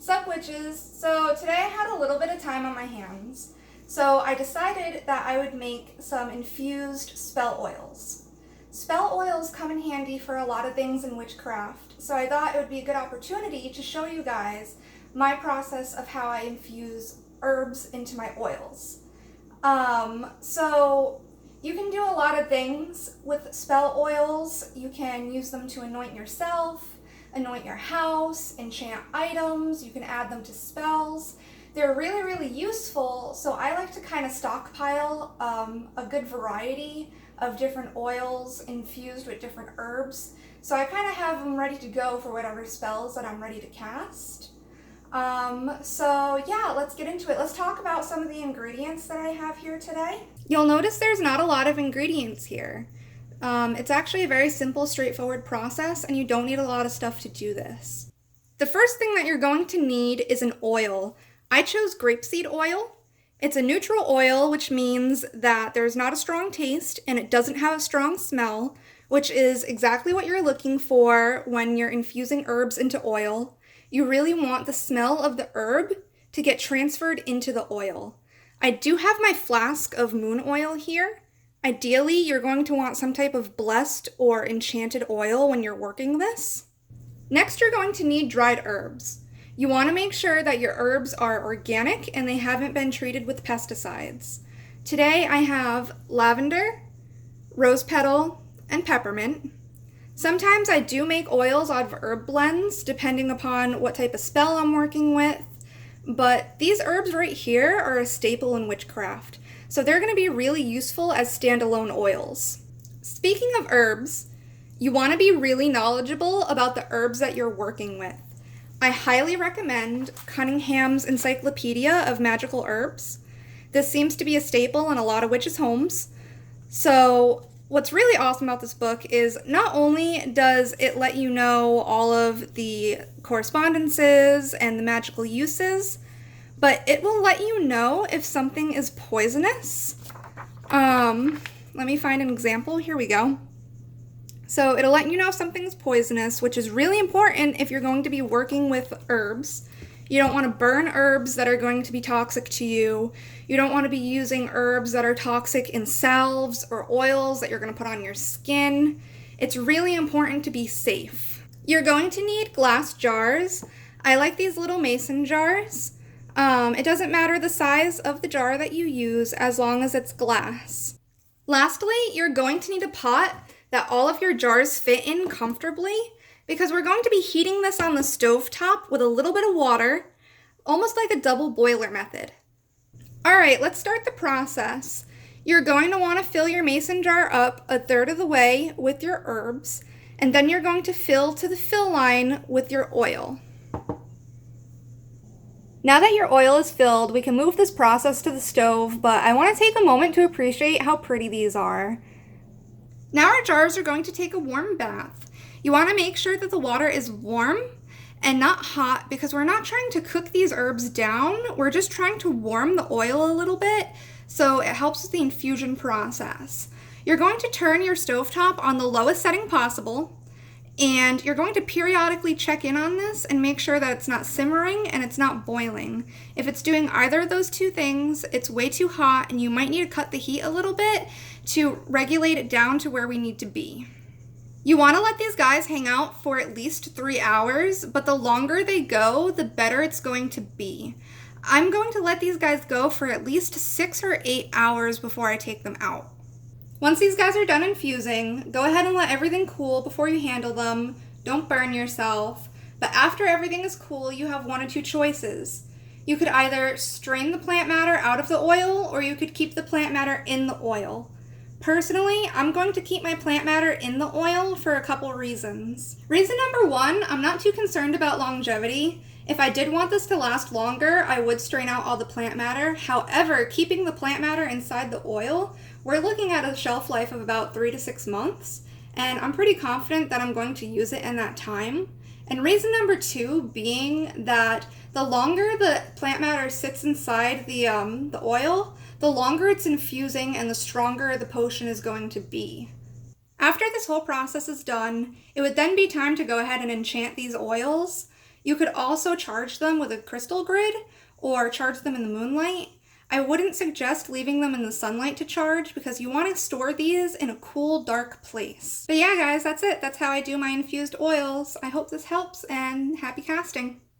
Sup witches! So today I had a little bit of time on my hands, so I decided that I would make some infused spell oils. Spell oils come in handy for a lot of things in witchcraft, so I thought it would be a good opportunity to show you guys my process of how I infuse herbs into my oils. So you can do a lot of things with spell oils. You can use them to anoint yourself, anoint your house, enchant items. You can add them to spells. They're really, really useful, so I like to kind of stockpile a good variety of different oils infused with different herbs. So I kind of have them ready to go for whatever spells that I'm ready to cast. So yeah, let's get into it. Let's talk about some of the ingredients that I have here today. You'll notice there's not a lot of ingredients here. It's actually a very simple, straightforward process, and you don't need a lot of stuff to do this. The first thing that you're going to need is an oil. I chose grapeseed oil. It's a neutral oil, which means that there's not a strong taste and it doesn't have a strong smell, which is exactly what you're looking for when you're infusing herbs into oil. You really want the smell of the herb to get transferred into the oil. I do have my flask of moon oil here. Ideally, you're going to want some type of blessed or enchanted oil when you're working this. Next, you're going to need dried herbs. You want to make sure that your herbs are organic and they haven't been treated with pesticides. Today, I have lavender, rose petal, and peppermint. Sometimes I do make oils out of herb blends, depending upon what type of spell I'm working with, but these herbs right here are a staple in witchcraft, so they're going to be really useful as standalone oils. Speaking of herbs, you want to be really knowledgeable about the herbs that you're working with. I highly recommend Cunningham's Encyclopedia of Magical Herbs. This seems to be a staple in a lot of witches' homes. So what's really awesome about this book is not only does it let you know all of the correspondences and the magical uses, but it will let you know if something is poisonous. Let me find an example. Here we go. So it'll let you know if something's poisonous, which is really important if you're going to be working with herbs. You don't want to burn herbs that are going to be toxic to you. You don't want to be using herbs that are toxic in salves or oils that you're going to put on your skin. It's really important to be safe. You're going to need glass jars. I like these little mason jars. It doesn't matter the size of the jar that you use as long as it's glass. Lastly, you're going to need a pot that all of your jars fit in comfortably, because we're going to be heating this on the stovetop with a little bit of water, almost like a double boiler method. All right, let's start the process. You're going to want to fill your mason jar up a third of the way with your herbs, and then you're going to fill to the fill line with your oil. Now that your oil is filled, we can move this process to the stove, but I want to take a moment to appreciate how pretty these are. Now our jars are going to take a warm bath. You want to make sure that the water is warm and not hot, because we're not trying to cook these herbs down. We're just trying to warm the oil a little bit, so it helps with the infusion process. You're going to turn your stovetop on the lowest setting possible, and you're going to periodically check in on this and make sure that it's not simmering and it's not boiling. If it's doing either of those two things, it's way too hot and you might need to cut the heat a little bit to regulate it down to where we need to be. You want to let these guys hang out for at least 3 hours, but the longer they go, the better it's going to be. I'm going to let these guys go for at least 6 or 8 hours before I take them out. Once these guys are done infusing, go ahead and let everything cool before you handle them. Don't burn yourself. But after everything is cool, you have one of two choices. You could either strain the plant matter out of the oil, or you could keep the plant matter in the oil. Personally, I'm going to keep my plant matter in the oil for a couple reasons. Reason number one, I'm not too concerned about longevity. If I did want this to last longer, I would strain out all the plant matter. However, keeping the plant matter inside the oil, we're looking at a shelf life of about 3 to 6 months, and I'm pretty confident that I'm going to use it in that time. And reason number two being that the longer the plant matter sits inside the oil, the longer it's infusing and the stronger the potion is going to be. After this whole process is done, it would then be time to go ahead and enchant these oils. You could also charge them with a crystal grid or charge them in the moonlight. I wouldn't suggest leaving them in the sunlight to charge because you want to store these in a cool, dark place. But yeah, guys, that's it. That's how I do my infused oils. I hope this helps, and happy casting.